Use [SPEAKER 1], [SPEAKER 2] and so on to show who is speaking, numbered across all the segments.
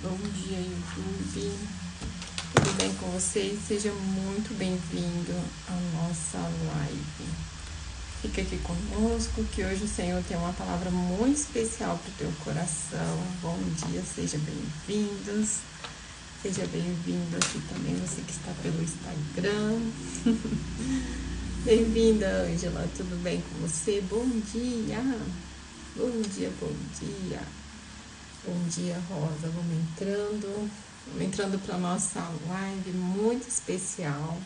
[SPEAKER 1] Bom dia, YouTube. Tudo bem com vocês? Seja muito bem-vindo à nossa live. Fica aqui conosco que hoje o Senhor tem uma palavra muito especial para o teu coração. Bom dia, seja bem-vindos. Seja bem-vindo aqui também, você que está pelo Instagram. Bem-vinda, Ângela. Tudo bem com você? Bom dia. Bom dia, bom dia. Bom dia, Rosa. Vamos entrando para nossa live muito especial.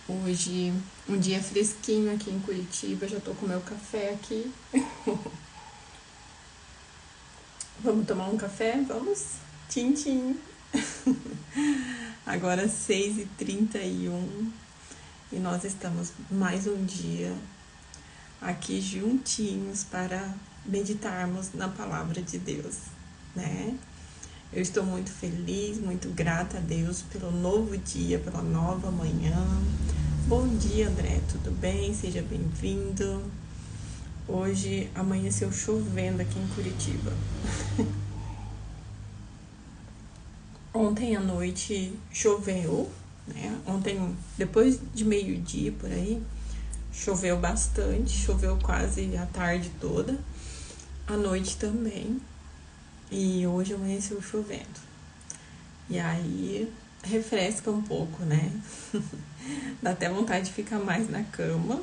[SPEAKER 1] Hoje, um dia fresquinho aqui em Curitiba. Já tô com meu café aqui. Vamos tomar um café? Vamos? Tchim, tchim. Agora 6h31 e nós estamos mais um dia aqui juntinhos para meditarmos na palavra de Deus, né? Eu estou muito feliz, muito grata a Deus pelo novo dia, pela nova manhã. Bom dia, André, tudo bem? Seja bem-vindo. Hoje amanheceu chovendo aqui em Curitiba. Ontem à noite choveu, né? Ontem, depois de meio-dia por aí, choveu bastante, choveu quase a tarde toda, à noite também, e hoje amanheceu chovendo. E aí refresca um pouco, né? Dá até vontade de ficar mais na cama,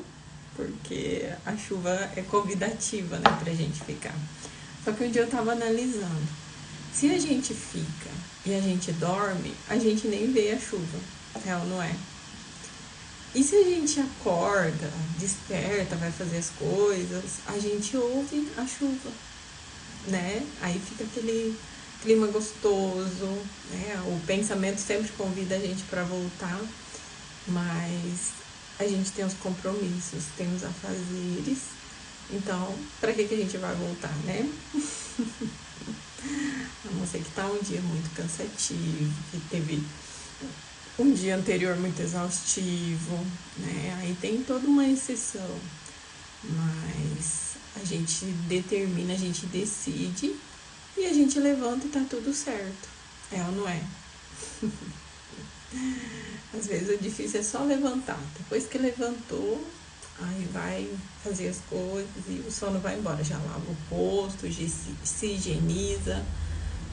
[SPEAKER 1] porque a chuva é convidativa, né, pra gente ficar. Só que um dia eu tava analisando, se a gente fica e a gente dorme, a gente nem vê a chuva, real não é? E se a gente acorda, desperta, vai fazer as coisas, a gente ouve a chuva, né? Aí fica aquele clima gostoso, né? O pensamento sempre convida a gente para voltar, mas a gente tem os compromissos, tem os afazeres, então para que a gente vai voltar, né? A não ser que tá um dia muito cansativo, que teve um dia anterior muito exaustivo, né? Aí tem toda uma exceção, mas a gente determina, a gente decide e a gente levanta e tá tudo certo, é ou não é? Às vezes o difícil é só levantar, depois que levantou, aí vai fazer as coisas e o sono vai embora, já lava o rosto, se higieniza,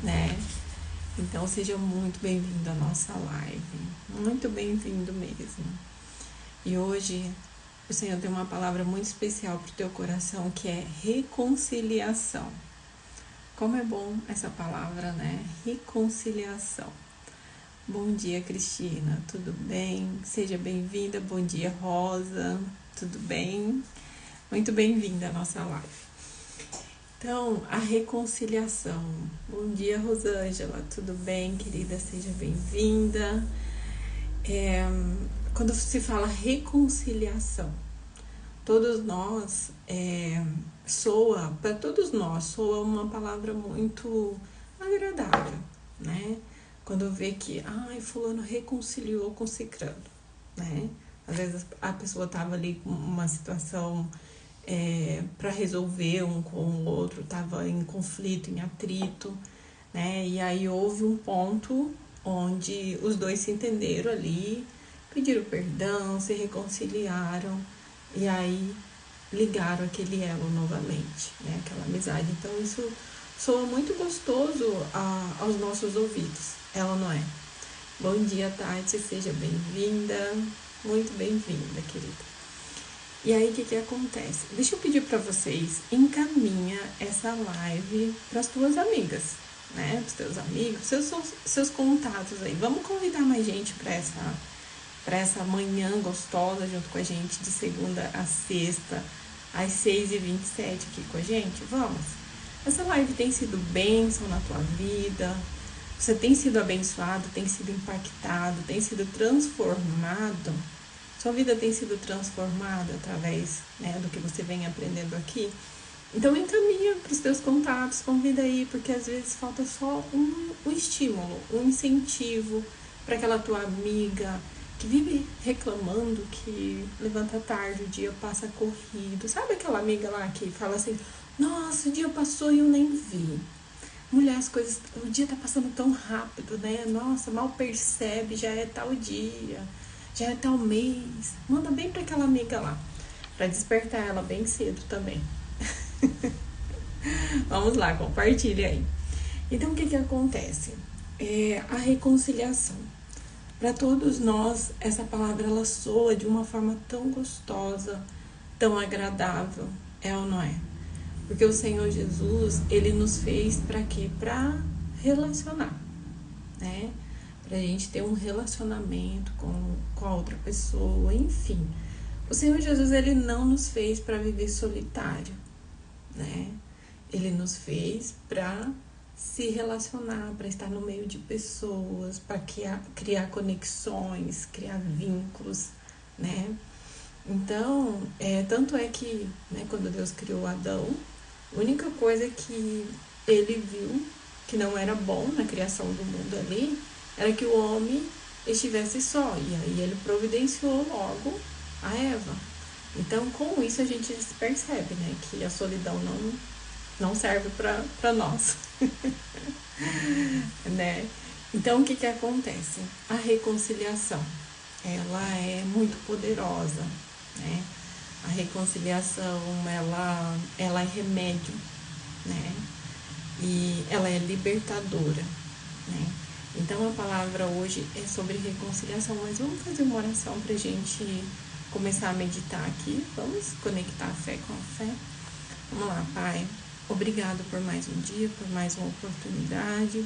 [SPEAKER 1] né? Então seja muito bem-vindo à nossa live, muito bem-vindo mesmo. E hoje o Senhor tem uma palavra muito especial para o teu coração, que é reconciliação. Como é bom essa palavra, né? Reconciliação. Bom dia, Cristina, tudo bem? Seja bem-vinda. Bom dia, Rosa, tudo bem? Muito bem-vinda à nossa live. Então, a reconciliação. Bom dia, Rosângela, tudo bem, querida? Seja bem-vinda. Quando se fala reconciliação, todos nós, para todos nós, soa uma palavra muito agradável, né? Quando vê que, fulano reconciliou com cicrano, né? Às vezes a pessoa estava ali com uma situação para resolver um com o outro, estava em conflito, em atrito, né? E aí houve um ponto onde os dois se entenderam ali, pediram perdão, se reconciliaram e aí ligaram aquele elo novamente, né? Aquela amizade. Então isso soa muito gostoso aos nossos ouvidos, ela não é? Bom dia, Tati, seja bem-vinda, muito bem-vinda, querida. E aí, o que acontece? Deixa eu pedir para vocês, encaminha essa live para as tuas amigas, né? Para os teus amigos, seus contatos aí. Vamos convidar mais gente para essa manhã gostosa junto com a gente, de segunda a sexta, às 6h27 aqui com a gente? Vamos? Essa live tem sido bênção na tua vida, você tem sido abençoado, tem sido impactado, tem sido transformado. Sua vida tem sido transformada através, né, do que você vem aprendendo aqui. Então encaminha para os teus contatos, convida aí, porque às vezes falta só um estímulo, um incentivo para aquela tua amiga que vive reclamando que levanta tarde, o dia passa corrido. Sabe aquela amiga lá que fala assim, nossa, o dia passou e eu nem vi. Mulher, as coisas, o dia tá passando tão rápido, né? Nossa, mal percebe, já é tal dia, já é tal mês. Manda bem pra aquela amiga lá, pra despertar ela bem cedo também. Vamos lá, compartilha aí. Então, o que que acontece? A reconciliação. Para todos nós, essa palavra ela soa de uma forma tão gostosa, tão agradável, é ou não é? Porque o Senhor Jesus, ele nos fez para quê? Para relacionar, né? Pra gente ter um relacionamento com a outra pessoa, enfim. O Senhor Jesus, ele não nos fez para viver solitário, né? Ele nos fez para se relacionar, para estar no meio de pessoas, para criar conexões, criar vínculos, né? Então, tanto é que, né, quando Deus criou Adão, a única coisa que ele viu que não era bom na criação do mundo ali, era que o homem estivesse só. E aí ele providenciou logo a Eva. Então, com isso a gente percebe, né, que a solidão não serve para nós. Né? Então, o que que acontece? A reconciliação, ela é muito poderosa, né? A reconciliação, ela é remédio, né? E ela é libertadora, né? Então, a palavra hoje é sobre reconciliação, mas vamos fazer uma oração pra gente começar a meditar aqui. Vamos conectar a fé com a fé? Vamos lá, Pai. Obrigado por mais um dia, por mais uma oportunidade.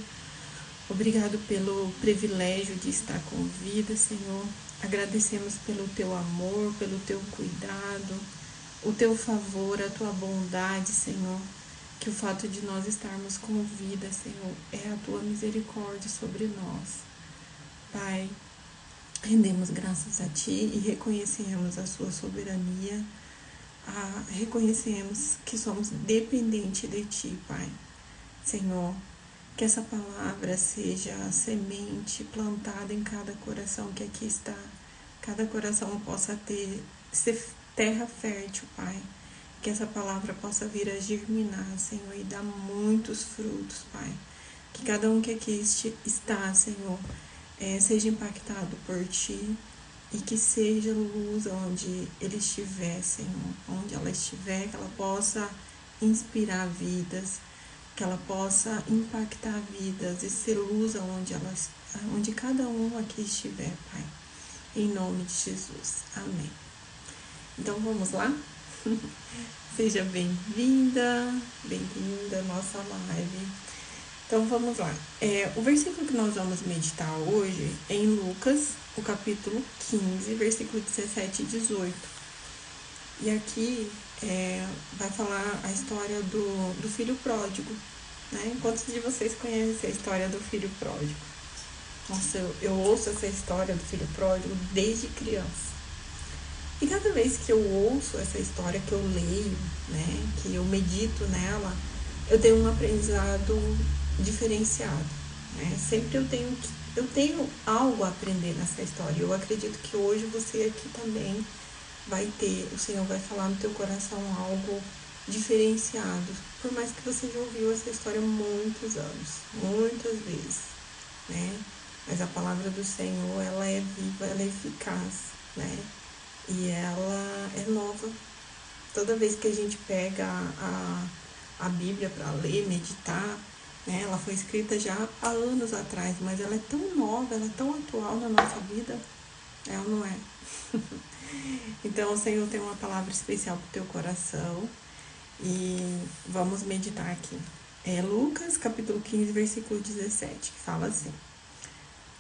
[SPEAKER 1] Obrigado pelo privilégio de estar com vida, Senhor. Agradecemos pelo teu amor, pelo teu cuidado, o teu favor, a tua bondade, Senhor. Que o fato de nós estarmos com vida, Senhor, é a tua misericórdia sobre nós. Pai, rendemos graças a ti e reconhecemos a sua soberania. Reconhecemos que somos dependentes de ti, Pai. Senhor, que essa palavra seja a semente plantada em cada coração que aqui está. Cada coração possa ser terra fértil, Pai. Que essa palavra possa vir a germinar, Senhor, e dar muitos frutos, Pai. Que cada um que aqui está, Senhor, seja impactado por Ti e que seja luz onde ele estiver, Senhor. Onde ela estiver, que ela possa inspirar vidas, que ela possa impactar vidas e ser luz onde cada um aqui estiver, Pai. Em nome de Jesus. Amém. Então, vamos lá? Seja bem-vinda, bem-vinda à nossa live. Então, vamos lá. O versículo que nós vamos meditar hoje é em Lucas, o capítulo 15, versículo 17 e 18. E aqui vai falar a história do filho pródigo, né? Quantos de vocês conhecem a história do filho pródigo? Nossa, eu ouço essa história do filho pródigo desde criança. E cada vez que eu ouço essa história, que eu leio, né, que eu medito nela, eu tenho um aprendizado diferenciado, né? Sempre eu tenho algo a aprender nessa história. Eu acredito que hoje você aqui também vai ter, o Senhor vai falar no teu coração algo diferenciado, por mais que você já ouviu essa história muitos anos, muitas vezes, né? Mas a palavra do Senhor, ela é viva, ela é eficaz, né? E ela é nova. Toda vez que a gente pega a Bíblia para ler, meditar, né? Ela foi escrita já há anos atrás, mas ela é tão nova, ela é tão atual na nossa vida, ela não é? Então, o Senhor tem uma palavra especial para o teu coração e vamos meditar aqui. Lucas, capítulo 15, versículo 17, que fala assim: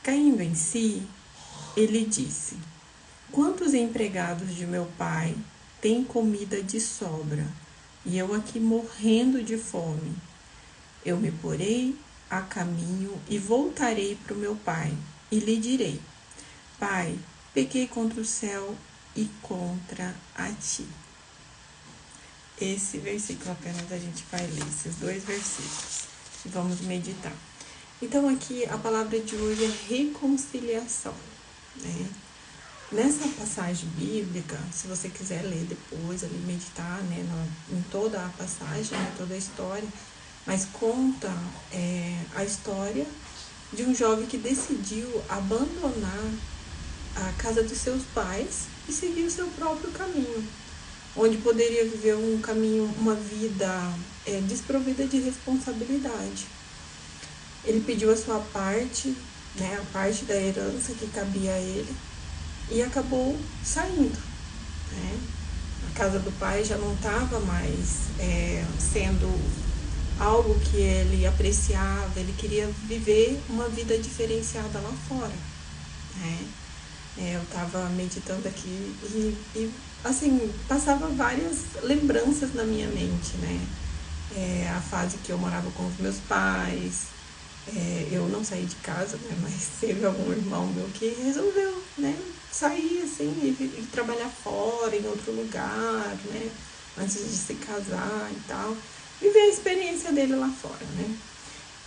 [SPEAKER 1] Caindo em si, ele disse: Quantos empregados de meu pai têm comida de sobra, e eu aqui morrendo de fome? Eu me porei a caminho e voltarei para o meu pai, e lhe direi: Pai, pequei contra o céu e contra a ti. Esse versículo apenas a gente vai ler, esses dois versículos, e vamos meditar. Então aqui a palavra de hoje é reconciliação, né? Nessa passagem bíblica, se você quiser ler depois, ali meditar, né, em toda a passagem, toda a história, mas conta a história de um jovem que decidiu abandonar a casa dos seus pais e seguir o seu próprio caminho, onde poderia viver um caminho, uma vida desprovida de responsabilidade. Ele pediu a sua parte, né, a parte da herança que cabia a ele, e acabou saindo, né? A casa do pai já não estava mais sendo algo que ele apreciava, ele queria viver uma vida diferenciada lá fora, né? Eu estava meditando aqui e assim, passava várias lembranças na minha mente, né? A fase que eu morava com os meus pais, eu não saí de casa, né? Mas teve algum irmão meu que resolveu, né? Sair assim e trabalhar fora, em outro lugar, né? Antes de se casar e tal. Viver a experiência dele lá fora, né?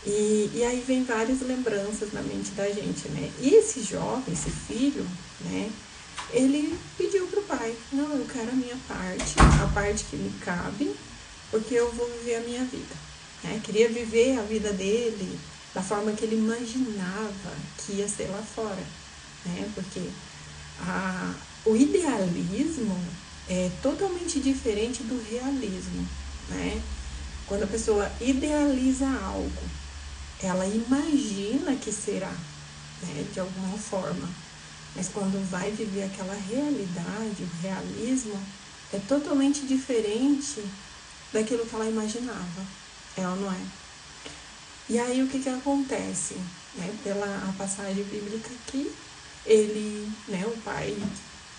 [SPEAKER 1] E aí vem várias lembranças na mente da gente, né? E esse jovem, esse filho, né? Ele pediu pro pai, não, eu quero a minha parte, a parte que me cabe, porque eu vou viver a minha vida, né? Queria viver a vida dele da forma que ele imaginava que ia ser lá fora, né? Porque o idealismo é totalmente diferente do realismo, né? Quando a pessoa idealiza algo, ela imagina que será, né, de alguma forma. Mas quando vai viver aquela realidade, o realismo, é totalmente diferente daquilo que ela imaginava. É ou não é? E aí o que acontece? Né, pela a passagem bíblica aqui, ele, né, o pai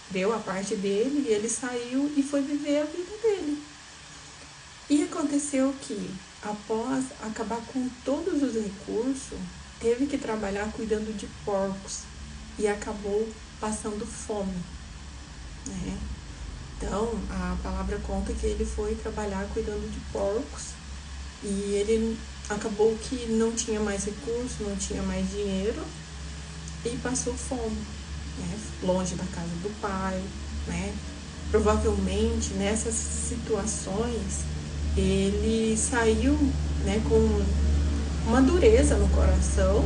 [SPEAKER 1] deu a parte dele e ele saiu e foi viver a vida dele. E aconteceu que, após acabar com todos os recursos, teve que trabalhar cuidando de porcos e acabou passando fome, né? Então, a palavra conta que ele foi trabalhar cuidando de porcos e ele acabou que não tinha mais recursos, não tinha mais dinheiro e passou fome, né? Longe da casa do pai, né? Provavelmente nessas situações ele saiu, né, com uma dureza no coração,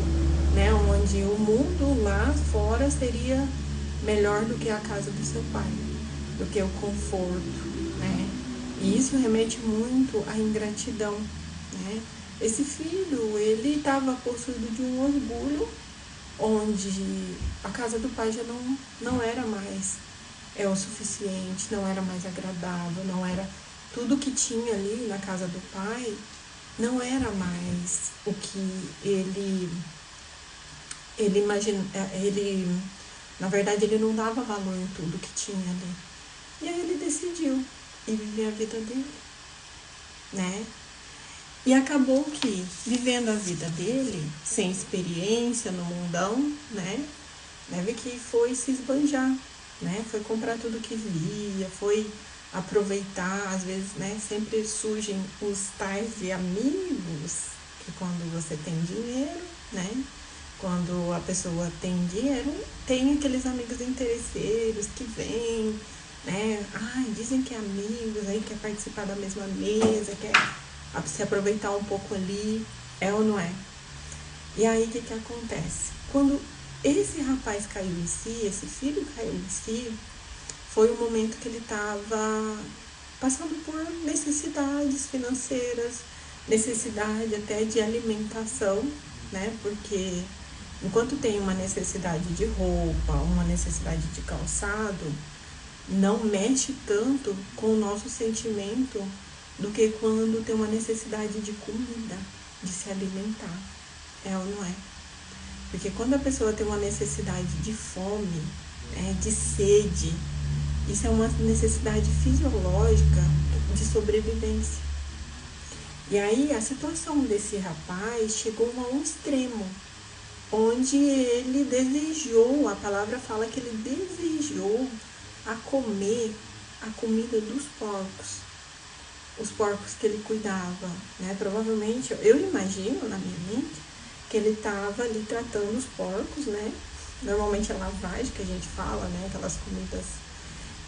[SPEAKER 1] né, onde o mundo lá fora seria melhor do que a casa do seu pai, do que o conforto, né? E isso remete muito à ingratidão, né? Esse filho, ele estava possuído de um orgulho, onde a casa do pai já não era mais o suficiente, não era mais agradável, não era tudo que tinha ali na casa do pai, não era mais o que ele imagina, na verdade ele não dava valor em tudo que tinha ali. E aí ele decidiu ir viver a vida dele, né? E acabou que, vivendo a vida dele, sem experiência no mundão, né? Deve que foi se esbanjar, né? Foi comprar tudo que via, foi aproveitar, às vezes, né? Sempre surgem os tais de amigos, que quando você tem dinheiro, né? Quando a pessoa tem dinheiro, tem aqueles amigos interesseiros que vêm, né? Ai, dizem que é amigos, aí quer participar da mesma mesa, quer se aproveitar um pouco ali, é ou não é? E aí o que acontece? Quando esse rapaz caiu em si, esse filho caiu em si, foi o momento que ele estava passando por necessidades financeiras, necessidade até de alimentação, né? Porque enquanto tem uma necessidade de roupa, uma necessidade de calçado, não mexe tanto com o nosso sentimento do que quando tem uma necessidade de comida, de se alimentar. É ou não é? Porque quando a pessoa tem uma necessidade de fome, de sede, isso é uma necessidade fisiológica de sobrevivência. E aí a situação desse rapaz chegou a um extremo, onde ele desejou, a palavra fala que ele desejou a comer a comida dos porcos, os porcos que ele cuidava, né? Provavelmente, eu imagino na minha mente, que ele estava ali tratando os porcos, né? Normalmente é lavagem que a gente fala, né? Aquelas comidas.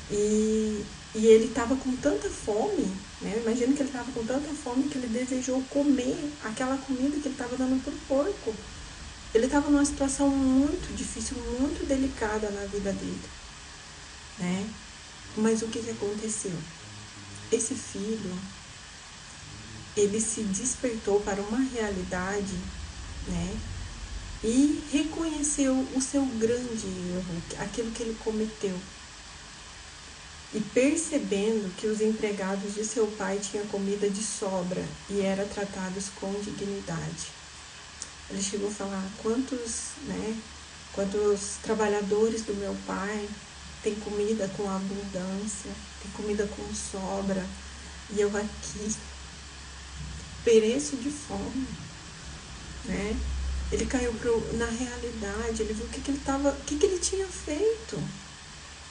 [SPEAKER 1] E E ele estava com tanta fome, né? Eu imagino que ele estava com tanta fome que ele desejou comer aquela comida que ele estava dando para o porco. Ele estava numa situação muito difícil, muito delicada na vida dele, né? Mas o que aconteceu? Esse filho, ele se despertou para uma realidade, né? E reconheceu o seu grande erro, aquilo que ele cometeu. E percebendo que os empregados de seu pai tinham comida de sobra e eram tratados com dignidade. Ele chegou a falar, quantos trabalhadores do meu pai têm comida com abundância, tem comida com sobra, e eu aqui pereço de fome, né? Ele caiu na realidade, ele viu o que ele tinha feito.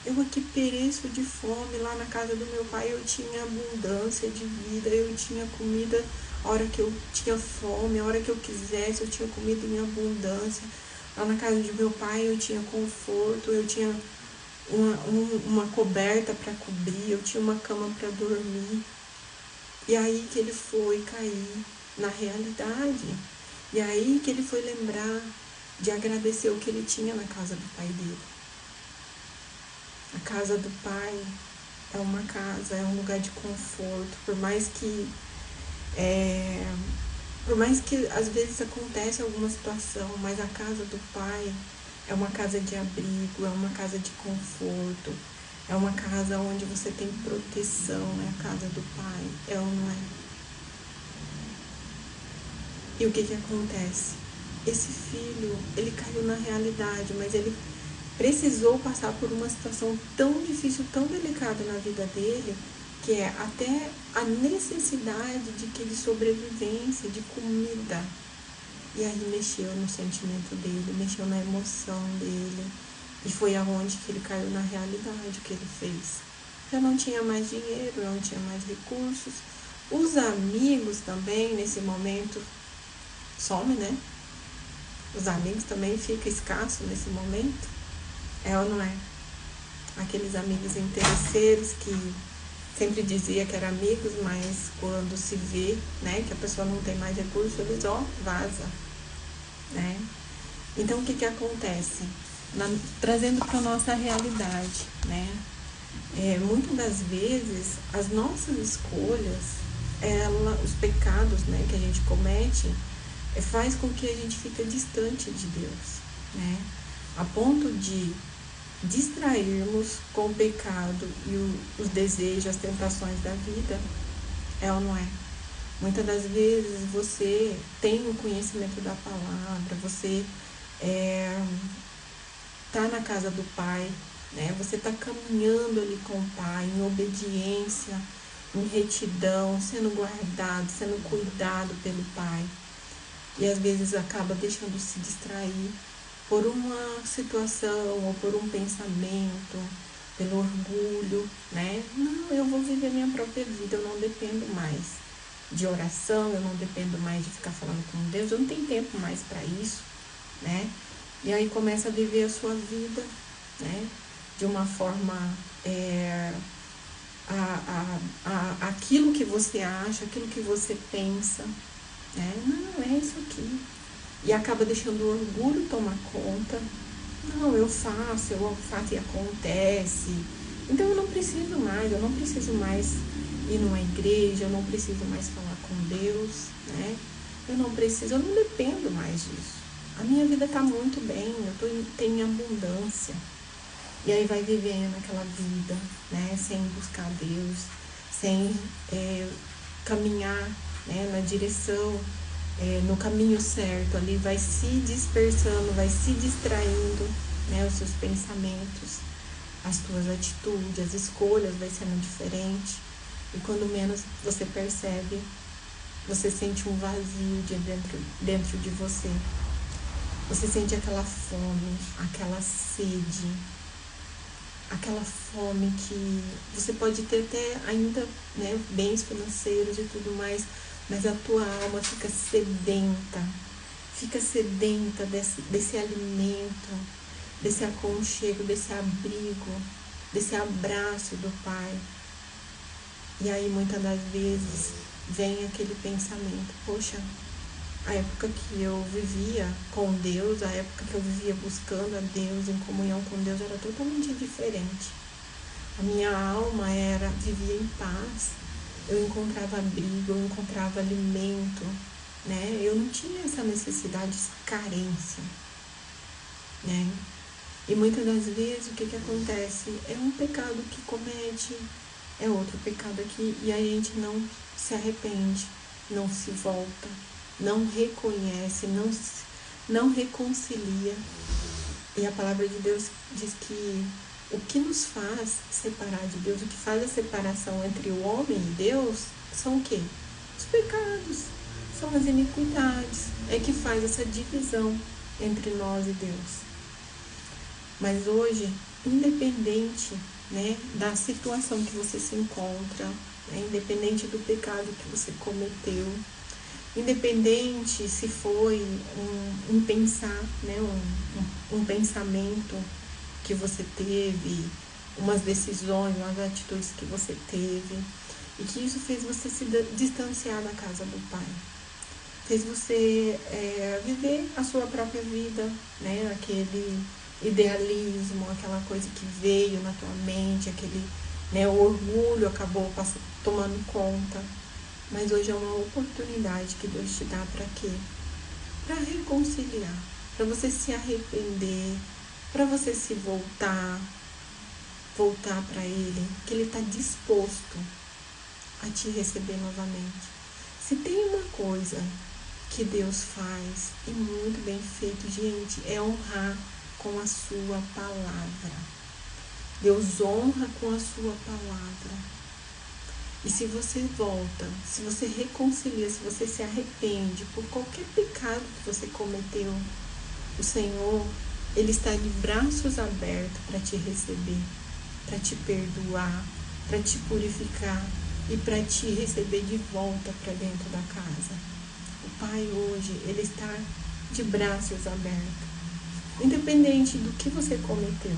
[SPEAKER 1] Eu aqui pereço de fome, lá na casa do meu pai eu tinha abundância de vida, eu tinha comida a hora que eu tinha fome, a hora que eu quisesse, eu tinha comida em abundância. Lá na casa de meu pai eu tinha conforto, eu tinha uma coberta para cobrir, eu tinha uma cama para dormir. E aí que ele foi cair na realidade. E aí que ele foi lembrar de agradecer o que ele tinha na casa do pai dele. A casa do pai é uma casa, é um lugar de conforto, por mais que às vezes acontece alguma situação, mas a casa do pai é uma casa de abrigo, é uma casa de conforto, é uma casa onde você tem proteção, é a casa do pai, é ou não é? E o que acontece? Esse filho, ele caiu na realidade, mas ele precisou passar por uma situação tão difícil, tão delicada na vida dele, que é até a necessidade de que ele sobrevivência, de comida. E aí mexeu no sentimento dele, mexeu na emoção dele. E foi aonde que ele caiu na realidade, que ele fez. Já não tinha mais dinheiro, não tinha mais recursos. Os amigos também, nesse momento, somem, né? Os amigos também ficam escassos nesse momento. É ou não é? Aqueles amigos interesseiros que sempre dizia que eram amigos, mas quando se vê, né, que a pessoa não tem mais recurso, eles, vaza, né? Então, o que acontece? Trazendo para a nossa realidade, né? Muitas das vezes, as nossas escolhas, os pecados, né, que a gente comete, faz com que a gente fique distante de Deus, né? A ponto de distrairmos com o pecado e os desejos, as tentações da vida, é ou não é? Muitas das vezes você tem o conhecimento da palavra, você tá na casa do Pai, né? Você tá caminhando ali com o Pai, em obediência, em retidão, sendo guardado, sendo cuidado pelo Pai. E às vezes acaba deixando se distrair por uma situação ou por um pensamento, pelo orgulho, né? Não, eu vou viver minha própria vida, eu não dependo mais de oração, eu não dependo mais de ficar falando com Deus, eu não tenho tempo mais para isso, né? E aí começa a viver a sua vida, né? De uma forma, aquilo que você acha, aquilo que você pensa, né? Não, é isso aqui. E acaba deixando o orgulho tomar conta. Não, eu faço e acontece. Então eu não preciso mais ir numa igreja, eu não preciso mais falar com Deus, né? Eu não dependo mais disso. A minha vida está muito bem, tenho abundância. E aí vai vivendo aquela vida, né? Sem buscar Deus, sem caminhar, né, na direção, no caminho certo, ali vai se dispersando, vai se distraindo, né, os seus pensamentos, as tuas atitudes, as escolhas vai sendo diferente. E quando menos você percebe, você sente um vazio dentro de você. Você sente aquela fome, aquela sede, aquela fome que você pode ter até ainda, né, bens financeiros e tudo mais, mas a tua alma fica sedenta desse alimento, desse aconchego, desse abrigo, desse abraço do Pai. E aí muitas das vezes vem aquele pensamento, poxa, a época que eu vivia com Deus, a época que eu vivia buscando a Deus, em comunhão com Deus, era totalmente diferente. A minha alma vivia em paz, eu encontrava abrigo, eu encontrava alimento, né? Eu não tinha essa necessidade, essa carência, né? E muitas das vezes o que acontece? É um pecado que comete, é outro pecado aqui, e aí a gente não se arrepende, não se volta, não reconhece, não reconcilia. E a palavra de Deus diz que o que nos faz separar de Deus, o que faz a separação entre o homem e Deus, são o quê? Os pecados, são as iniquidades, é que faz essa divisão entre nós e Deus. Mas hoje, independente, né, da situação que você se encontra, né, independente do pecado que você cometeu, independente se foi um pensar, né, um pensamento que você teve, umas decisões, umas atitudes que você teve, e que isso fez você se distanciar da casa do Pai. Fez você viver a sua própria vida, né, aquele idealismo, aquela coisa que veio na tua mente, aquele, né, o orgulho acabou tomando conta. Mas hoje é uma oportunidade que Deus te dá para quê? Para reconciliar, para você se arrepender, para você se voltar para Ele, que Ele está disposto a te receber novamente. Se tem uma coisa que Deus faz, e muito bem feito, gente, é honrar com a sua palavra. Deus honra com a sua palavra. E se você volta, se você reconcilia, se você se arrepende por qualquer pecado que você cometeu, o Senhor, Ele está de braços abertos para te receber, para te perdoar, para te purificar e para te receber de volta para dentro da casa. O Pai hoje, Ele está de braços abertos. Independente do que você cometeu,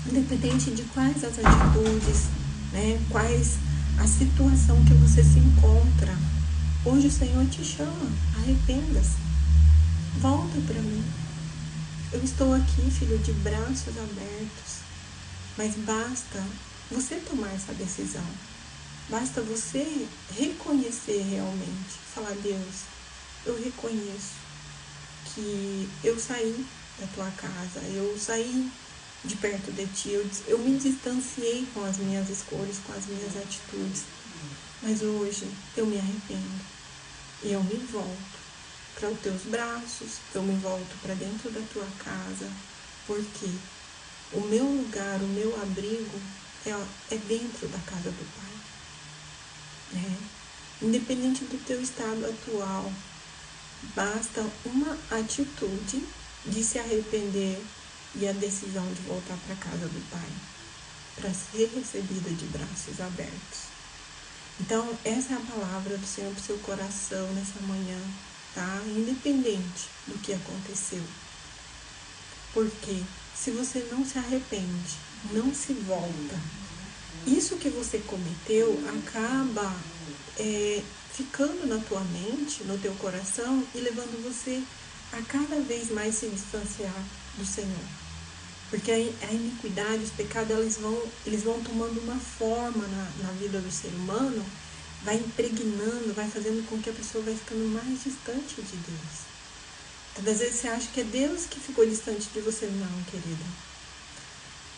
[SPEAKER 1] independente de quais as atitudes, né, quais a situação que você se encontra, hoje o Senhor te chama, arrependa-se, volta para mim. Eu estou aqui, filho, de braços abertos, mas basta você tomar essa decisão, basta você reconhecer realmente, falar, Deus, eu reconheço que eu saí da tua casa, eu saí de perto de ti, eu me distanciei com as minhas escolhas, com as minhas atitudes, mas hoje eu me arrependo e eu me volto para os teus braços, eu me volto para dentro da tua casa, porque o meu lugar, o meu abrigo é dentro da casa do Pai, né? Independente do teu estado atual, basta uma atitude de se arrepender e a decisão de voltar para a casa do Pai, para ser recebida de braços abertos. Então, essa é a palavra do Senhor para o seu coração nessa manhã, tá? Independente do que aconteceu. Porque se você não se arrepende, não se volta, isso que você cometeu acaba ficando na tua mente, no teu coração e levando você a cada vez mais se distanciar do Senhor. Porque a iniquidade, os pecados, eles vão tomando uma forma na vida do ser humano, vai impregnando, vai fazendo com que a pessoa vai ficando mais distante de Deus. Então, às vezes você acha que é Deus que ficou distante de você. Não, querida.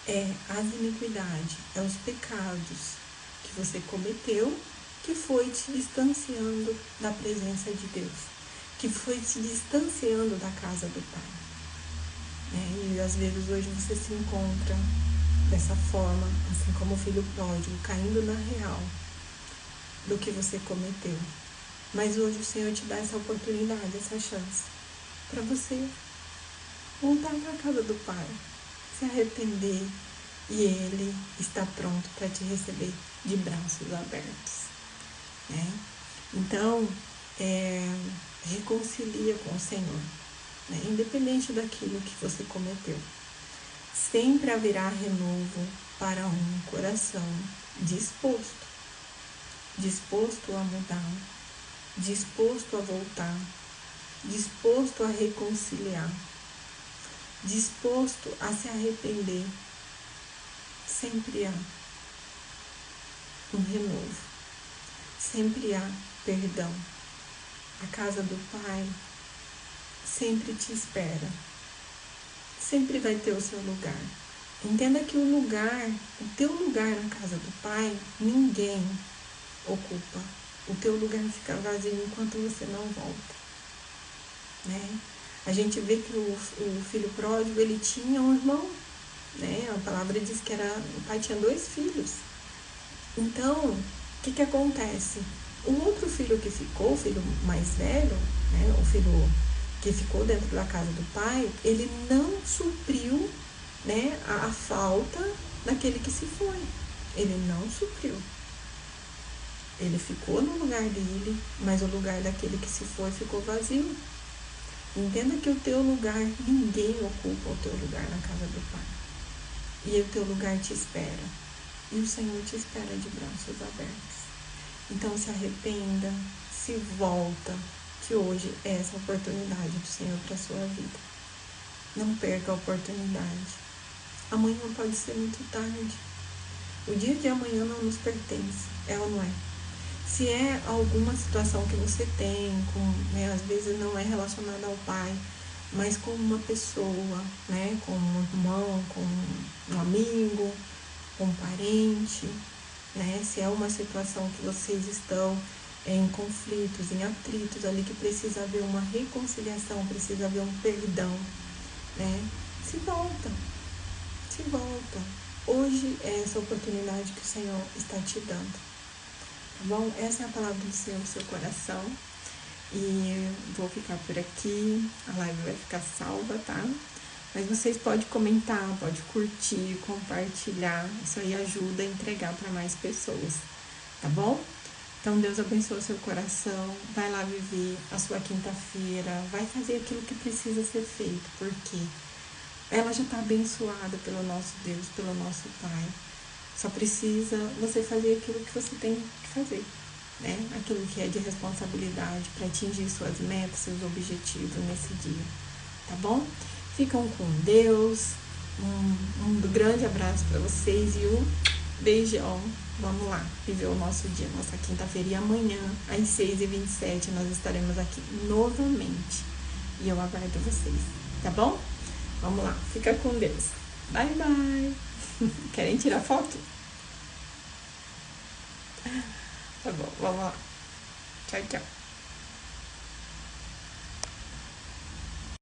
[SPEAKER 1] É as iniquidades, é os pecados que você cometeu, que foi te distanciando da presença de Deus, que foi te distanciando da casa do Pai. E às vezes hoje você se encontra dessa forma, assim como o filho pródigo, caindo na real do que você cometeu. Mas hoje o Senhor te dá essa oportunidade, essa chance, para você voltar para a casa do Pai, se arrepender, e Ele está pronto para te receber de braços abertos. Né? Então, reconcilia com o Senhor, né? Independente daquilo que você cometeu. Sempre haverá renovo para um coração disposto. disposto a mudar, disposto a voltar, disposto a reconciliar, disposto a se arrepender. Sempre há um renovo, sempre há perdão. A casa do Pai sempre te espera, sempre vai ter o seu lugar. Entenda que o teu lugar na casa do Pai, ninguém ocupa. O teu lugar fica vazio enquanto você não volta, né? A gente vê que o filho pródigo, ele tinha um irmão, né? A palavra diz que o pai tinha 2 filhos. Então, o que acontece? O outro filho que ficou, o filho mais velho, né? O filho que ficou dentro da casa do pai, ele não supriu, né, a falta daquele que se foi. Ele não supriu. Ele ficou no lugar dele, mas o lugar daquele que se foi ficou vazio. Entenda que o teu lugar, ninguém ocupa o teu lugar na casa do Pai. E o teu lugar te espera. E o Senhor te espera de braços abertos. Então se arrependa, se volta, que hoje é essa oportunidade do Senhor para a sua vida. Não perca a oportunidade. Amanhã pode ser muito tarde. O dia de amanhã não nos pertence, é ou não é? Se é alguma situação que você tem, né, às vezes não é relacionada ao pai, mas com uma pessoa, né, com um irmão, com um amigo, com um parente, né, se é uma situação que vocês estão em conflitos, em atritos ali, que precisa haver uma reconciliação, precisa haver um perdão, né, se volta. Hoje é essa oportunidade que o Senhor está te dando. Tá bom? Essa é a palavra do Senhor no seu coração. E vou ficar por aqui. A live vai ficar salva, tá? Mas vocês podem comentar, podem curtir, compartilhar. Isso aí ajuda a entregar para mais pessoas. Tá bom? Então, Deus abençoe o seu coração. Vai lá viver a sua quinta-feira. Vai fazer aquilo que precisa ser feito. Porque ela já está abençoada pelo nosso Deus, pelo nosso Pai. Só precisa você fazer aquilo que você tem que fazer, né? Aquilo que é de responsabilidade para atingir suas metas, seus objetivos nesse dia, tá bom? Ficam com Deus, um grande abraço para vocês e um beijão. Vamos lá, viver o nosso dia, nossa quinta-feira, e amanhã, às 6h27, nós estaremos aqui novamente. E eu aguardo vocês, tá bom? Vamos lá, fica com Deus. Bye, bye. Querem tirar foto? Tá bom, vamos lá. Tchau, tchau.